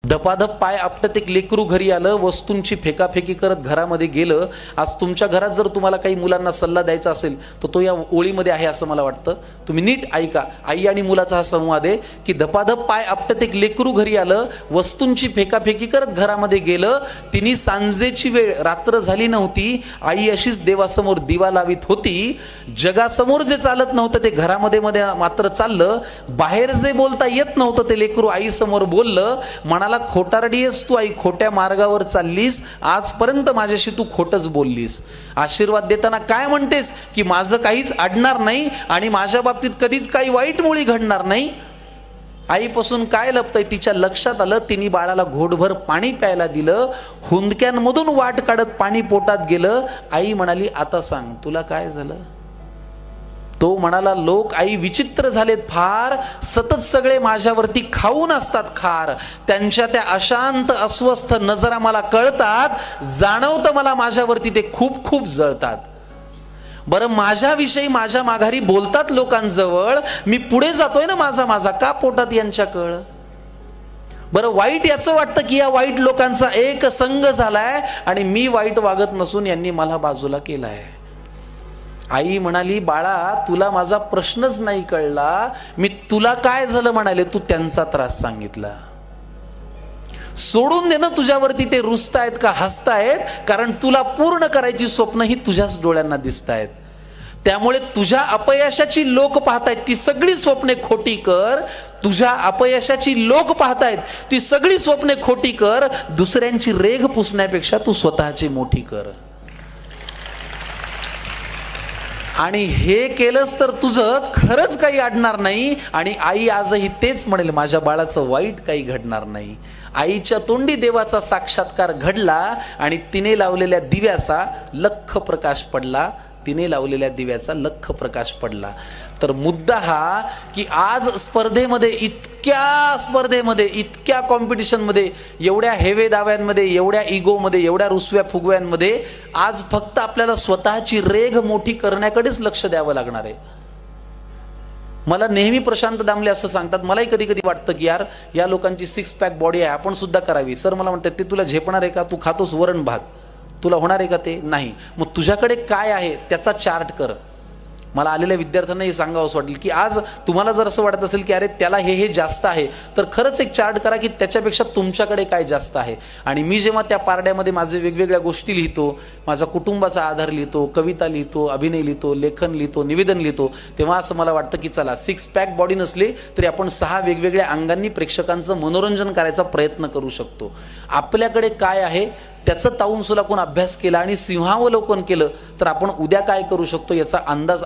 धपाधप पाय आपटत एक लेकरू घरी आलं, वस्तूंची फेकाफेकी करत घरामध्ये गेलं. आज तुमच्या घरात जर तुम्हाला काही मुलांना सल्ला द्यायचा असेल तर तो या ओळीमध्ये आहे असं मला वाटतं. तुम्ही नीट ऐका. आई आणि मुलाचा हा संवाद आहे की धपाधप पाय आपटत एक लेकरू घरी आलं, वस्तूंची फेकाफेकी करत घरामध्ये गेलं. तिने सांजेची वेळ, रात्र झाली नव्हती, आई अशीच देवासमोर दिवा लावित होती. जगासमोर जे चालत नव्हतं ते घरामध्ये मध्ये मात्र चाललं. बाहेर जे बोलता येत नव्हतं ते लेकरू आई समोर बोललं. म्हणाला, खोटारडी आहेस तू आई, खोट्या मार्गावर चाललीस, आजपर्यंत माझ्याशी तू खोटच बोललीस. आशीर्वाद देताना काय म्हणतेस की माझं काहीच अडणार नाही आणि माझ्या बाबतीत कधीच काही वाईट मुळी घडणार नाही. आईपासून काय लपतंय तिच्या लक्षात आलं. तिने बाळाला घोटभर पाणी प्यायला दिलं. हुंदक्यांमधून वाट काढत पाणी पोटात गेलं. आई म्हणाली, आता सांग तुला काय झालं. तो म्हणाला, लोक आई विचित्र झालेत फार, सतत सगळे माझ्यावरती खाऊन असतात खार. त्यांच्या त्या अशांत अस्वस्थ नजरा मला कळतात, जाणवतं मला माझ्यावरती ते खूप खूप जळतात. बरं, माझ्याविषयी माझ्या माघारी बोलतात लोकांजवळ, मी पुढे जातोय ना माझा माझा, का पोटात यांच्या कळ. बरं, वाईट याचं वाटतं की या वाईट लोकांचा एक संघ झालाय आणि मी वाईट वागत नसून यांनी मला बाजूला केलाय. आई म्हणाली, बाळा तुला माझा प्रश्नच नाही कळला. मी तुला काय झालं म्हणाले, तू त्यांचा त्रास सांगितला. सोडून दे ना तुझ्यावरती ते रुसतायत का हसतायत, कारण तुला पूर्ण करायची स्वप्न ही तुझ्याच डोळ्यांना दिसतायत. त्यामुळे तुझ्या अपयशाची लोक पाहतायत ती सगळी स्वप्ने खोटी कर. तुझ्या अपयशाची लोक पाहतायत ती सगळी स्वप्ने खोटी कर. दुसऱ्यांची रेघ पुसण्यापेक्षा तू स्वतःची मोठी कर. आणि हे केलंस तर तुझं खरंच काही अडणार नाही. आणि आई आजही तेच म्हणेल, माझ्या बाळाचं वाईट काही घडणार नाही. आईच्या तोंडी देवाचा साक्षात्कार घडला आणि तिने लावलेल्या दिव्याचा लख प्रकाश पडला. तिने लावलेल्या दिव्याचा लख प्रकाश पडला. तर मुद्दा हा की आज स्पर्धेमध्ये, इतक्या कॉम्पिटिशनमध्ये, एवढ्या हेवे दाव्यांमध्ये, एवढ्या इगोमध्ये, एवढ्या रुसव्या फुगव्यांमध्ये आज फक्त आपल्याला स्वतःची रेघ मोठी करण्याकडेच लक्ष द्यावं लागणार आहे. मला नेहमी प्रशांत दामले असं सांगतात, मलाही कधी कधी वाटतं की यार या लोकांची 6 पॅक बॉडी आहे, आपण सुद्धा करावी. सर मला म्हणतात, ते तुला झेपणार आहे का, तू खातोस वरण भात, तुला होणार आहे का ते. नाही, मग तुझ्याकडे काय आहे त्याचा चार्ट कर. मला आलेल्या विद्यार्थ्यांनाही सांगावं असं वाटेल की आज तुम्हाला जर असं वाटत असेल की अरे त्याला हे जास्त आहे, तर खरंच एक चार्ट करा की त्याच्यापेक्षा तुमच्याकडे काय जास्त आहे. आणि मी जेव्हा त्या पारड्यामध्ये माझे वेगवेगळ्या गोष्टी लिहितो, माझा कुटुंबाचा आधार लिहितो, कविता लिहितो, अभिनय लिहितो, लेखन लिहितो, निवेदन लिहितो, तेव्हा असं मला वाटतं की चला 6 पॅक बॉडी नसली तरी आपण 6 वेगवेगळ्या अंगांनी प्रेक्षकांचं मनोरंजन करायचा प्रयत्न करू शकतो. आपल्याकडे काय आहे त्याचं ताऊन सुलाकून अभ्यास केला आणि सिंहावलोकन केलं तर आपण उद्या काय करू शकतो याचा अंदाज